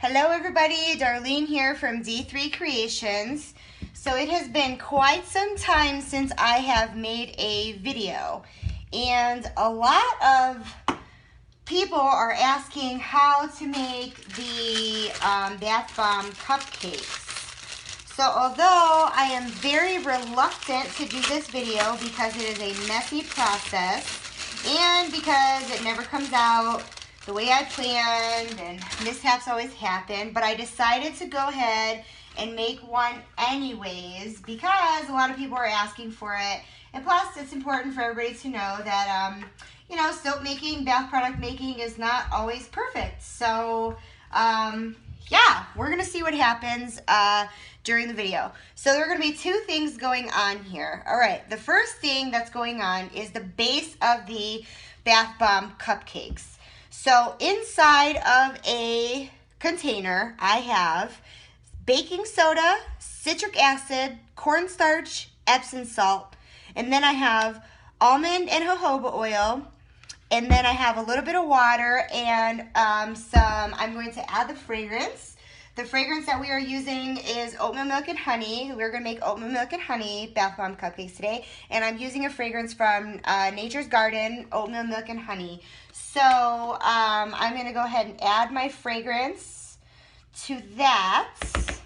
Hello everybody, Darlene here from D3 Creations. So it has been quite some time since I have made a video, and a lot of people are asking how to make the bath bomb cupcakes. So although I am very reluctant to do this video because it is a messy process and because it never comes out the way I planned and mishaps always happen, but I decided to go ahead and make one anyways because a lot of people are asking for it. And plus, it's important for everybody to know that, you know, soap making, bath product making is not always perfect. So, yeah, we're going to see what happens during the video. So there are going to be two things going on here. All right, the first thing that's going on is the base of the bath bomb cupcakes. So inside of a container, I have baking soda, citric acid, cornstarch, Epsom salt, and then I have almond and jojoba oil, and then I have a little bit of water and I'm going to add the fragrance. The fragrance that we are using is oatmeal milk and honey. We're going to make oatmeal milk and honey bath bomb cupcakes today. And I'm using a fragrance from Nature's Garden, oatmeal milk and honey. So I'm going to go ahead and add my fragrance to that. Let's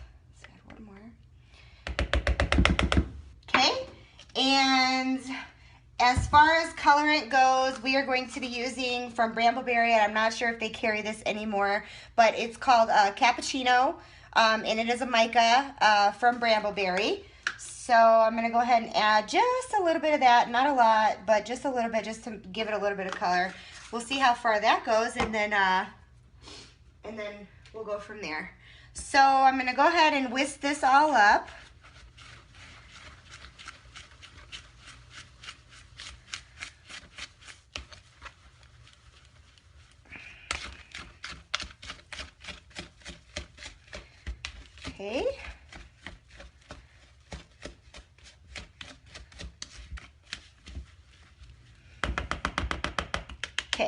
add one more. Okay. And as far as colorant goes, we are going to be using from Brambleberry, and I'm not sure if they carry this anymore, but it's called Cappuccino, and it is a mica from Brambleberry. So I'm going to go ahead and add just a little bit of that, not a lot, but just a little bit, just to give it a little bit of color. We'll see how far that goes, and then we'll go from there. So I'm going to go ahead and whisk this all up. Okay. Okay.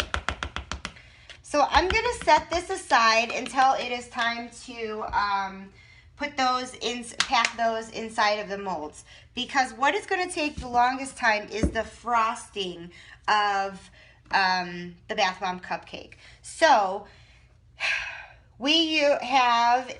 So I'm going to set this aside until it is time to pack those inside of the molds, because what is going to take the longest time is the frosting of the bath bomb cupcake. So we have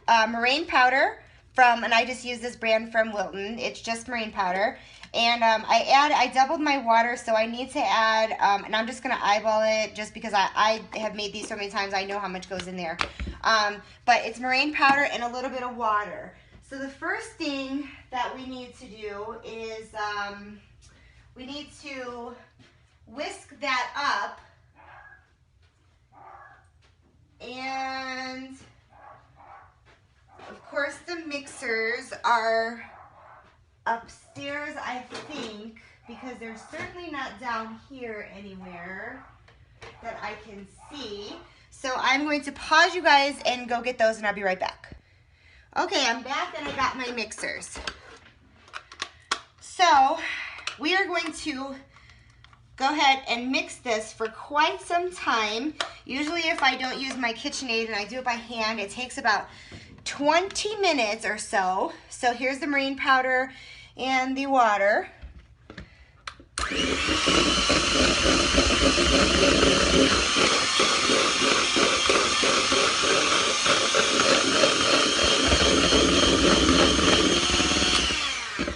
meringue powder and I just use this brand from Wilton. It's just meringue powder. And I doubled my water, so I need to add, and I'm just going to eyeball it just because I have made these so many times, I know how much goes in there. But it's meringue powder and a little bit of water. So the first thing that we need to do is we need to whisk that up. And of course the mixers are upstairs, I think, because they're certainly not down here anywhere that I can see. So I'm going to pause you guys and go get those, and I'll be right back. Okay, I'm back and I got my mixers. So we are going to go ahead and mix this for quite some time. Usually if I don't use my KitchenAid and I do it by hand, it takes about 20 minutes or so. So here's the meringue powder and the water.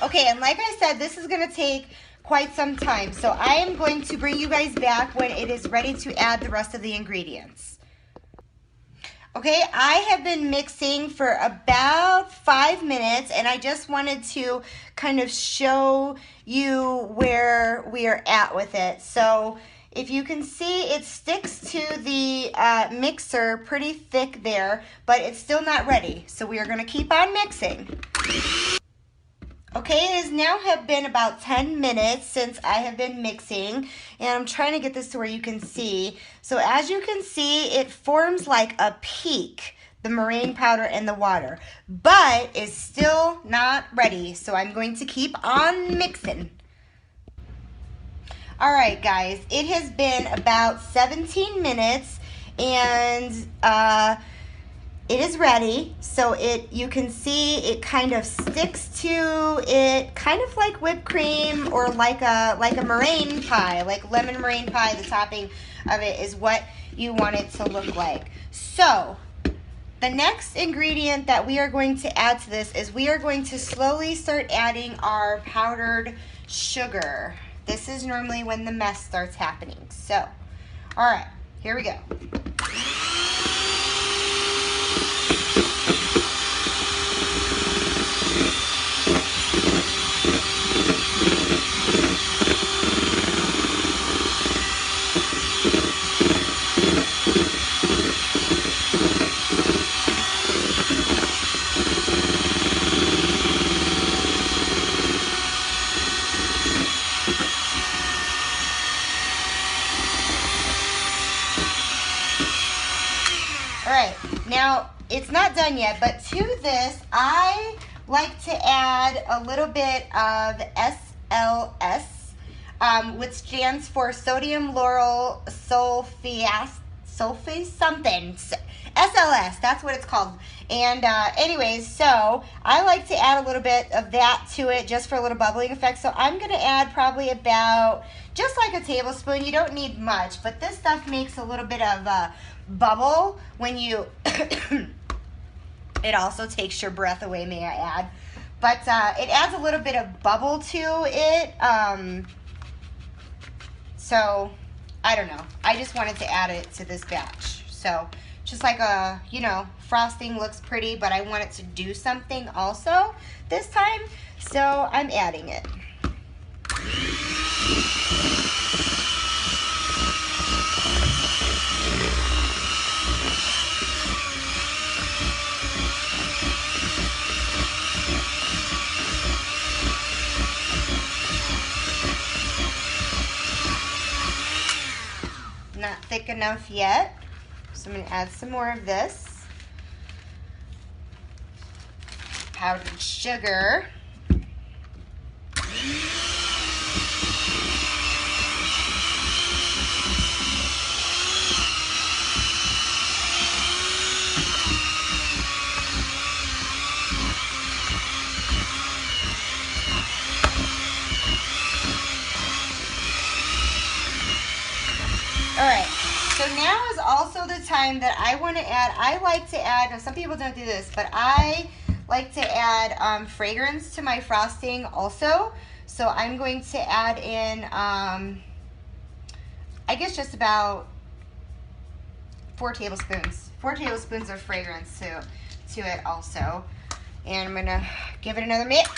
Okay, and like I said, this is going to take quite some time. So I am going to bring you guys back when it is ready to add the rest of the ingredients. Okay, I have been mixing for about 5 minutes, and I just wanted to kind of show you where we are at with it. So if you can see, it sticks to the mixer pretty thick there, but it's still not ready. So we are going to keep on mixing. Okay, it has now have been about 10 minutes since I have been mixing, and I'm trying to get this to where you can see. So as you can see, it forms like a peak, the meringue powder and the water, but is still not ready. So I'm going to keep on mixing. All right, guys, it has been about 17 minutes, and it is ready. So you can see it kind of sticks to it, kind of like whipped cream or like a meringue pie, like lemon meringue pie. The topping of it is what you want it to look like. So the next ingredient that we are going to add to this is we are going to slowly start adding our powdered sugar. This is normally when the mess starts happening. So, all right, here we go. All right, now it's not done yet, but to this, I like to add a little bit of SLS, which stands for sodium lauryl sulfate something. SLS, that's what it's called. And anyways, so I like to add a little bit of that to it just for a little bubbling effect. So I'm going to add probably about just like a tablespoon. You don't need much, but this stuff makes a little bit of bubble when you it also takes your breath away, may I add, but it adds a little bit of bubble to it, so I don't know, I just wanted to add it to this batch. So just like a, you know, frosting looks pretty, but I want it to do something also this time, so I'm adding it. Not thick enough yet, so I'm going to add some more of this powdered sugar. All right, so now is also the time that I want to add, I like to add, now some people don't do this, but I like to add fragrance to my frosting also. So I'm going to add in, I guess just about 4 tablespoons of fragrance to it also. And I'm gonna give it another mix.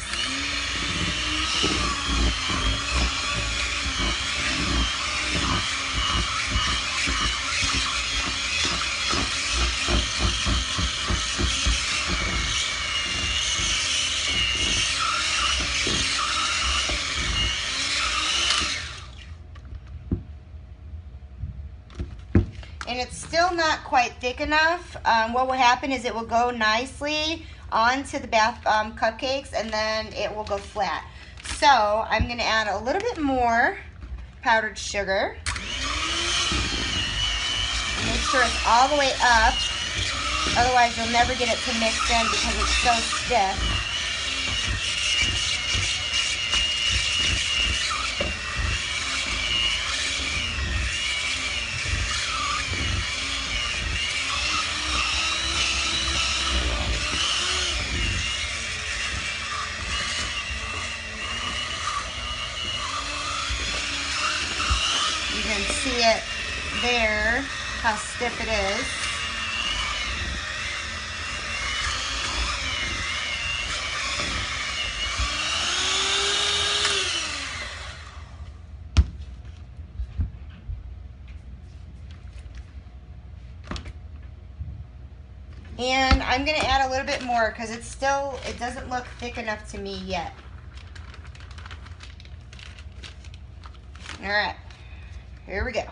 And it's still not quite thick enough. What will happen is it will go nicely onto the cupcakes, and then it will go flat. So I'm going to add a little bit more powdered sugar. Make sure it's all the way up, otherwise you'll never get it to mix in because it's so stiff. You can see it there, how stiff it is. And I'm going to add a little bit more because it doesn't look thick enough to me yet. All right, here we go.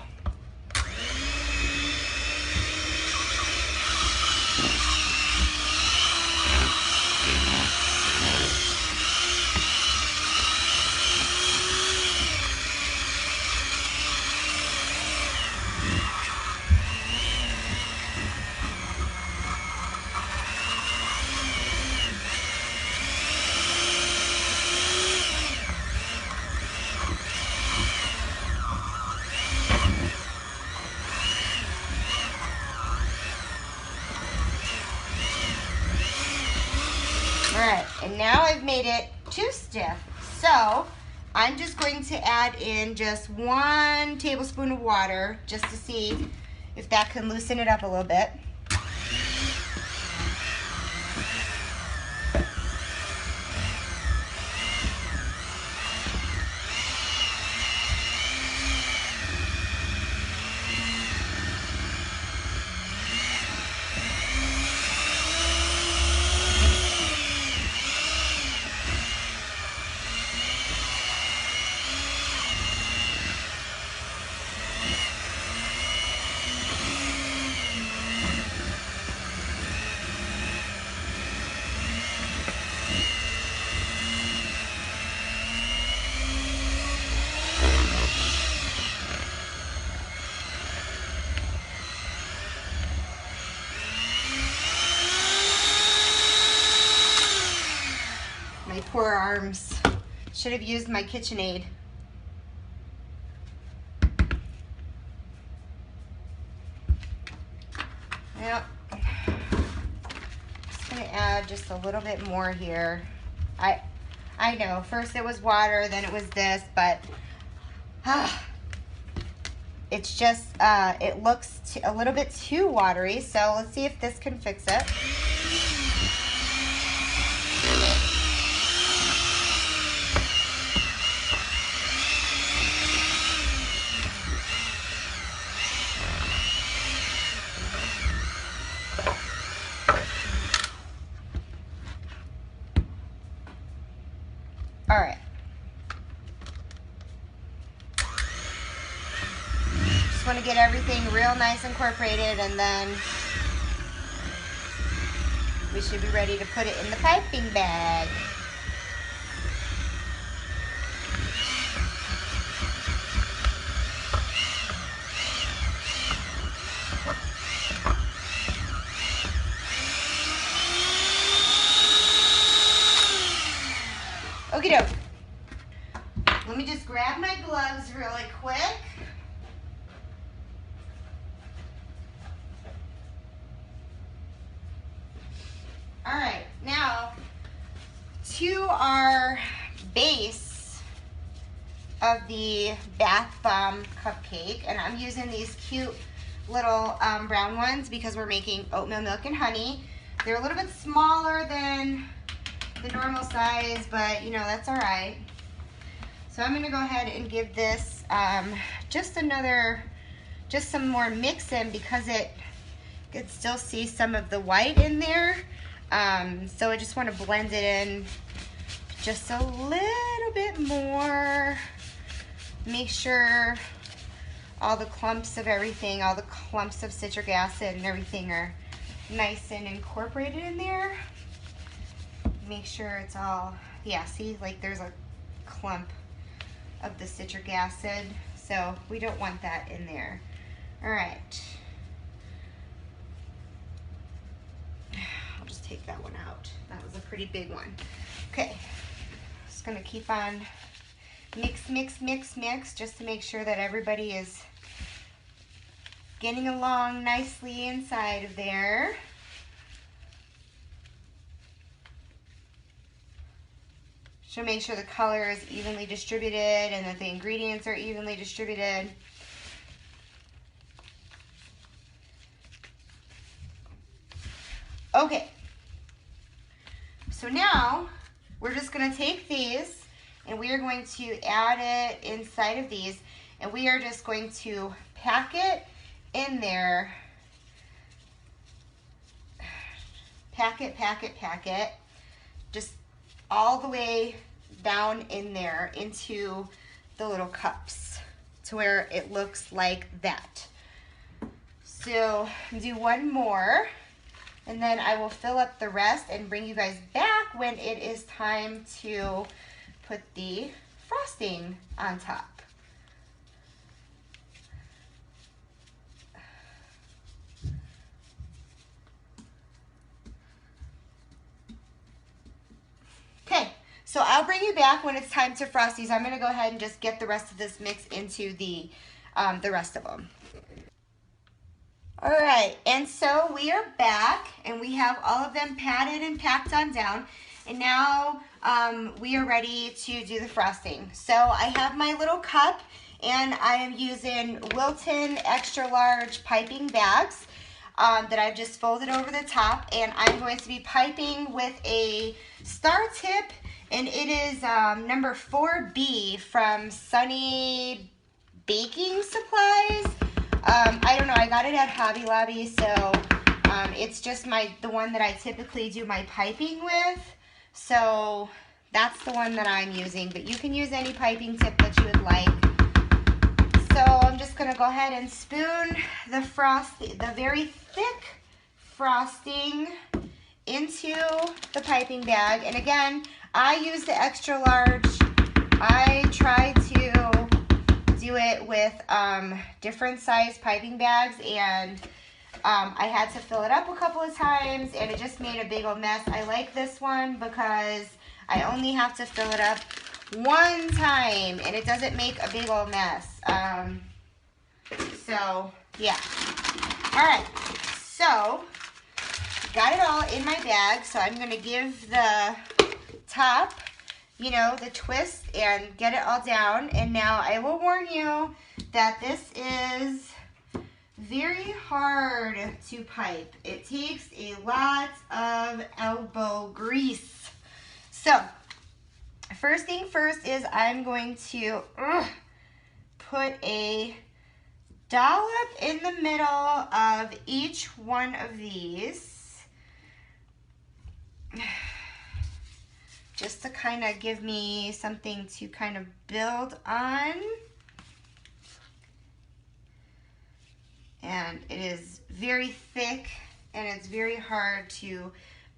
right, and now I've made it too stiff. So I'm just going to add in just 1 tablespoon of water just to see if that can loosen it up a little bit. My poor arms. Should have used my KitchenAid. Yep. Just gonna add just a little bit more here. I know, first it was water, then it was this, but it's just, it looks a little bit too watery, so let's see if this can fix it. All right. Just want to get everything real nice incorporated, and then we should be ready to put it in the piping bag. Okie doke. Let me just grab my gloves really quick. All right, now to our base of the bath bomb cupcake, and I'm using these cute little brown ones because we're making oatmeal milk and honey. They're a little bit smaller than the normal size, but you know, that's all right. So I'm gonna go ahead and give this just some more mix in, because it could still see some of the white in there. So I just want to blend it in just a little bit more. Make sure all the clumps of everything, all the clumps of citric acid and everything are nice and incorporated in there. Make sure it's all, yeah, see, like there's a clump of the citric acid, so we don't want that in there. All right. I'll just take that one out. That was a pretty big one. Okay, just gonna keep on mix, mix, mix, mix, just to make sure that everybody is getting along nicely inside of there. Should make sure the color is evenly distributed and that the ingredients are evenly distributed. Okay, so now we're just going to take these and we are going to add it inside of these, and we are just going to pack it in there. Pack it, pack it, pack it. Just all the way down in there into the little cups to where it looks like that. So do one more, and then I will fill up the rest and bring you guys back when it is time to put the frosting on top. Okay, so I'll bring you back when it's time to frost these. I'm going to go ahead and just get the rest of this mix into the rest of them. All right, and so we are back, and we have all of them patted and packed on down. And now we are ready to do the frosting. So I have my little cup and I am using Wilton extra large piping bags that I've just folded over the top, and I'm going to be piping with a star tip, and it is number 4B from Sunny Baking Supplies. I don't know, I got it at Hobby Lobby, so it's just the one that I typically do my piping with. So that's the one that I'm using, but you can use any piping tip that you would like. So I'm just going to go ahead and spoon the very thick frosting into the piping bag. And again, I use the extra large. I try to do it with different size piping bags, and I had to fill it up a couple of times and it just made a big old mess. I like this one because I only have to fill it up one time and it doesn't make a big old mess. So yeah. Alright, so got it all in my bag, so I'm going to give the top, you know, the twist and get it all down. And now I will warn you that this is very hard to pipe. It takes a lot of elbow grease. So first thing first is I'm going to put a dollop in the middle of each one of these, just to kind of give me something to kind of build on. And it is very thick and it's very hard to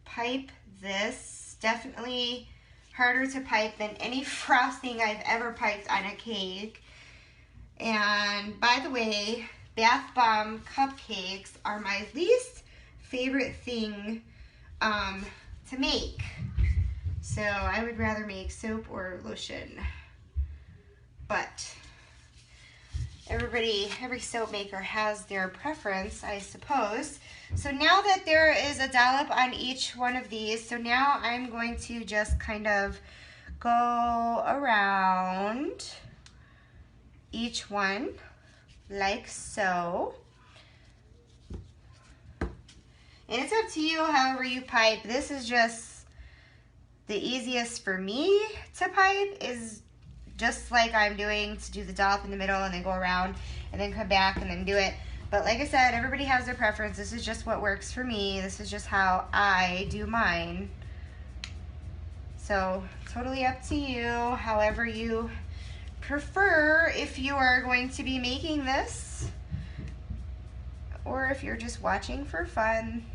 pipe this. Definitely harder to pipe than any frosting I've ever piped on a cake. And by the way, bath bomb cupcakes are my least favorite thing to make. So I would rather make soap or lotion. But every soap maker has their preference, I suppose. So now that there is a dollop on each one of these, so now I'm going to just kind of go around each one like so. And it's up to you however you pipe. This is just the easiest for me to pipe, is just like I'm doing, to do the dollop in the middle and then go around and then come back and then do it. But like I said, everybody has their preference. This is just what works for me. This is just how I do mine. So totally up to you, however you prefer, if you are going to be making this or if you're just watching for fun.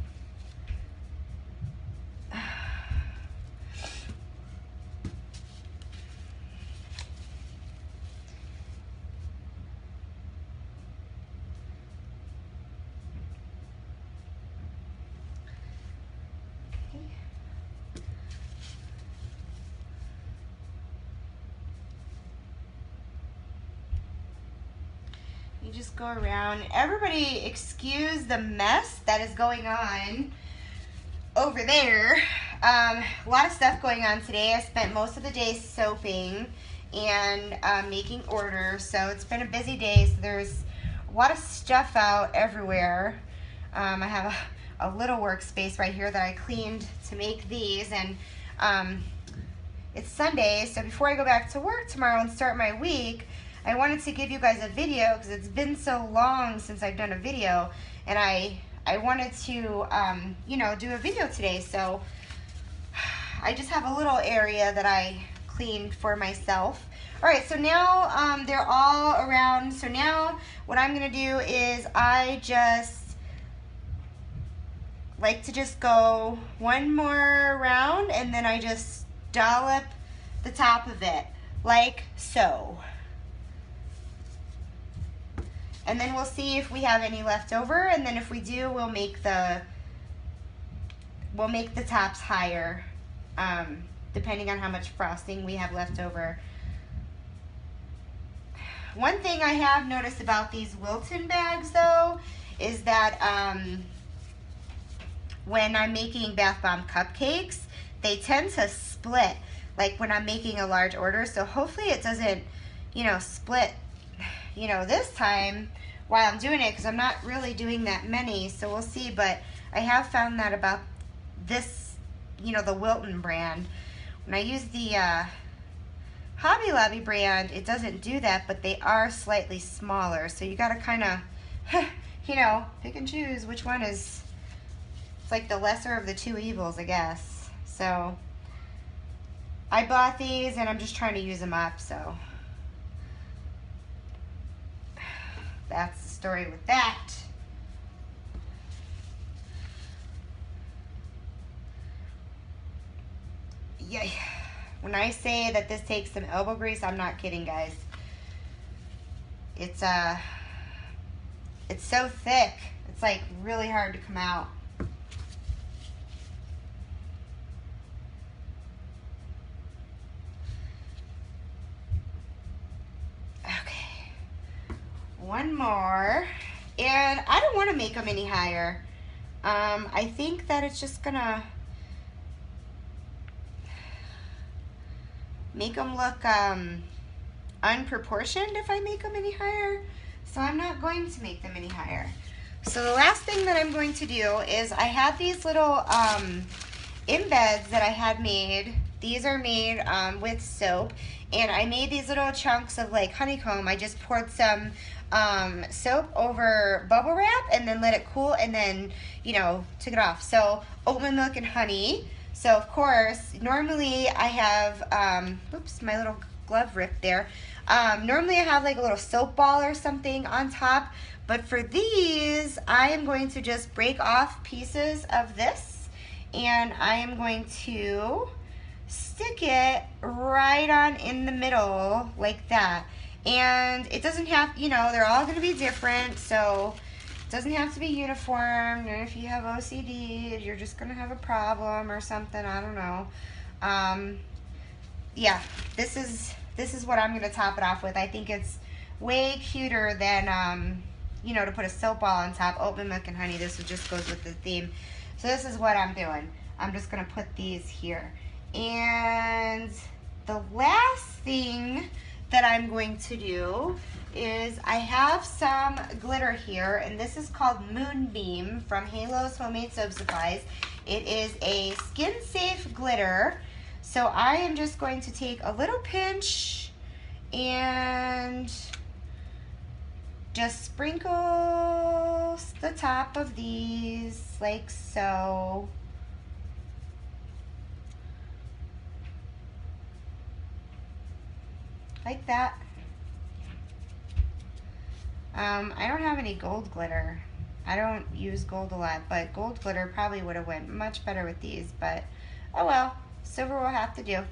You just go around. Everybody excuse the mess that is going on over there. A lot of stuff going on today. I spent most of the day soaping and making orders, so it's been a busy day. So there's a lot of stuff out everywhere. I have a little workspace right here that I cleaned to make these, and it's Sunday, so before I go back to work tomorrow and start my week, I wanted to give you guys a video because it's been so long since I've done a video, and I wanted to, you know, do a video today. So I just have a little area that I cleaned for myself. All right, so now they're all around. So now what I'm gonna do is I just like to just go one more round, and then I just dollop the top of it like so. And then we'll see if we have any left over, and then if we do, we'll make the tops higher, depending on how much frosting we have left over. One thing I have noticed about these Wilton bags, though, is that when I'm making bath bomb cupcakes, they tend to split like when I'm making a large order. So hopefully it doesn't, you know, split, you know, this time while I'm doing it, because I'm not really doing that many. So we'll see. But I have found that about this, you know, the Wilton brand. When I use the Hobby Lobby brand, it doesn't do that, but they are slightly smaller. So you got to kind of, you know, pick and choose which one is, it's like the lesser of the two evils, I guess. So I bought these and I'm just trying to use them up, so that's the story with that. Yeah, when I say that this takes some elbow grease, I'm not kidding, guys. It's so thick. It's like really hard to come out. Okay, one more, and I don't want to make them any higher. I think that it's just gonna make them look unproportioned if I make them any higher. So I'm not going to make them any higher. So the last thing that I'm going to do is I have these little embeds that I had made. These are made with soap, and I made these little chunks of like honeycomb. I just poured some soap over bubble wrap and then let it cool, and then, you know, took it off. So oatmeal milk and honey. So of course, normally I have, oops, my little glove ripped there. Normally I have like a little soap ball or something on top, but for these, I am going to just break off pieces of this, and I am going to stick it right on in the middle like that. And it doesn't have, you know, they're all going to be different, so it doesn't have to be uniform. And if you have OCD, you're just going to have a problem or something, I don't know. Yeah, this is what I'm going to top it off with. I think it's way cuter than, you know, to put a soap ball on top. Oatmeal milk and honey, this just goes with the theme. So this is what I'm doing. I'm just going to put these here. And the last thing that I'm going to do is I have some glitter here, and this is called Moonbeam from Halo's Homemade Soap Supplies. It is a skin-safe glitter. So I am just going to take a little pinch and just sprinkle the top of these like so. Like that. I don't have any gold glitter. I don't use gold a lot, but gold glitter probably would have went much better with these, but oh well, silver will have to do.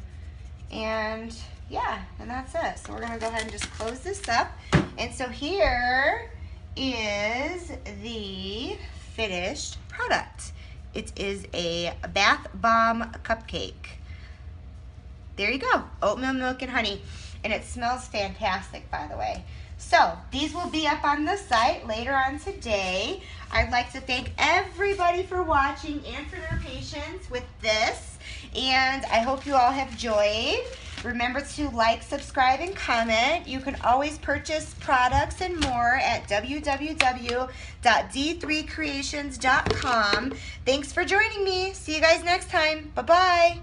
And yeah, and that's it. So we're gonna go ahead and just close this up. And so here is the finished product. It is a bath bomb cupcake. There you go, oatmeal milk and honey. And it smells fantastic, by the way. So these will be up on the site later on today. I'd like to thank everybody for watching and for their patience with this. And I hope you all have enjoyed. Remember to like, subscribe, and comment. You can always purchase products and more at www.d3creations.com. Thanks for joining me. See you guys next time. Bye-bye.